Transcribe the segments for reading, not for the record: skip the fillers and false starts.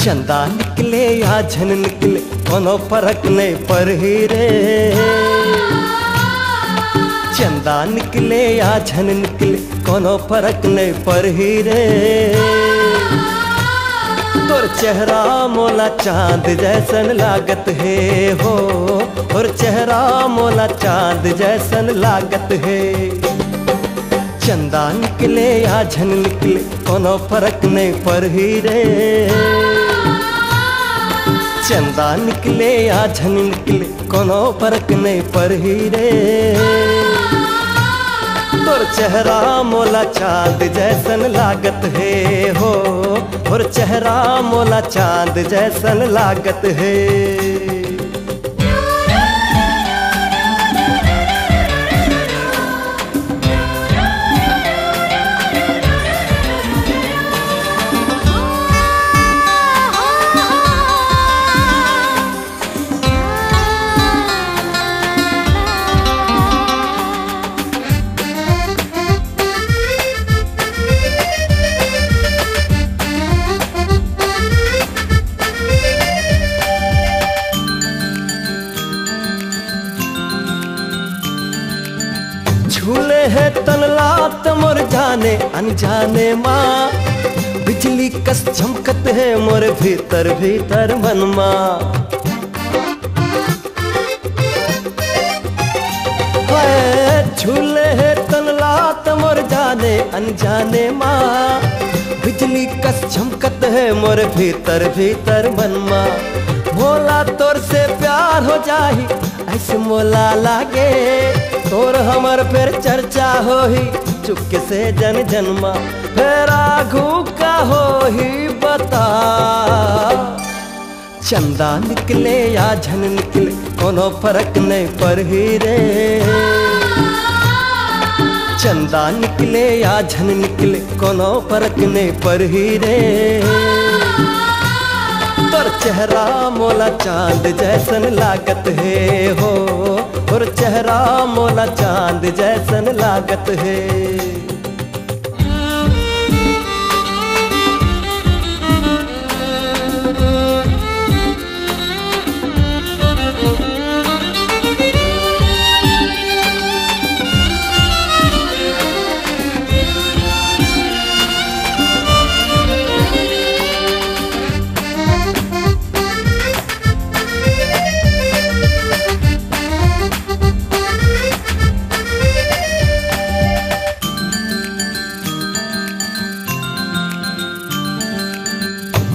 चंदा निकले या झन निकले कोनो फर्क नहीं पर ही रे। चंदा निकले या झन निकले कोनो फर्क नहीं पर ही रे। तोर चेहरा मोला चांद जैसन लागत है हो, और चेहरा मोला चांद जैसन लागत है। चंदा निकले या झन निकले कोनो फर्क नहीं पर ही रे। चंदा निकले या झन निकले कोनो फर्क नहीं पर ही रे। तोर चेहरा मोला चांद जैसन लागत है हो, और चेहरा मोला चांद जैसन लागत है। झूले है तनला मोर जाने अनजाने माँ, बिजली कस चमकत है मोर भीतर भीतर मन माँ। झूले है तनला मोर जाने अनजाने माँ, बिजली कस चमकत है मोर भीतर भीतर मन माँ। मोला तोर से प्यार हो जाही ऐसे मोला लागे, तोर हमर फिर चर्चा हो ही चुपके से जन जन्मा। फिर आगू का हो ही बता। चंदा निकले या झन निकले कोनो फर्क नहीं पर ही रे। चंदा निकले या झन निकले कोनो फर्क नहीं पर ही रे। तोर चेहरा मोला चांद जैसन लागत है हो, और चेहरा मोला चांद जैसन लागत है।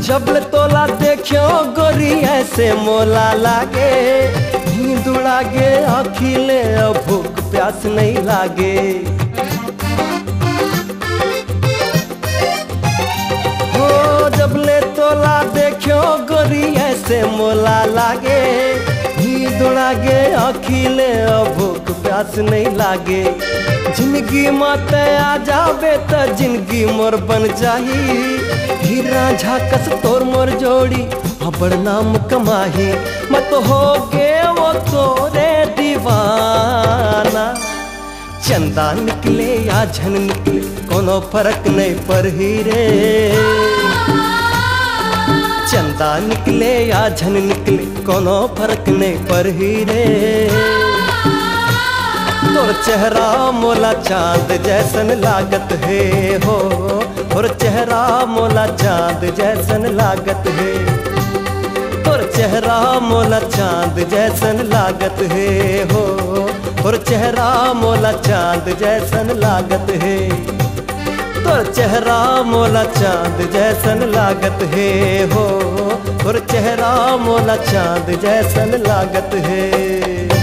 जबले तोला देखियो गोरी ऐसे मोला लागे, नींद उड़ागे अखिले भूख प्यास नहीं लागे। हो जबले तोला देखियो गोरी ऐसे मोला लागे, नींद उड़ागे अखिले भूख प्यास नहीं लागे। जिंदगी मत आ जावे तो जिंदगी मोर बन जाही, हीरा झाकस तोर मोर जोड़ी बड़ नाम कमाही। मत हो गे वो तोरे दीवाना। चंदा निकले या झन निकले कोनो फर्क नहीं पर ही रे। चंदा निकले या झन निकले कोनो फर्क नहीं पर ही रे। तोर चेहरा मोला चांद जैसन लागत है हो, और चेहरा मोला चांद जैसन लागत है। तोर चेहरा मोला चांद जैसन लागत है हो, और चेहरा मोला चांद जैसन लागत है। तोर चेहरा मोला चांद जैसन लागत है हो, और चेहरा मोला चांद जैसन लागत है।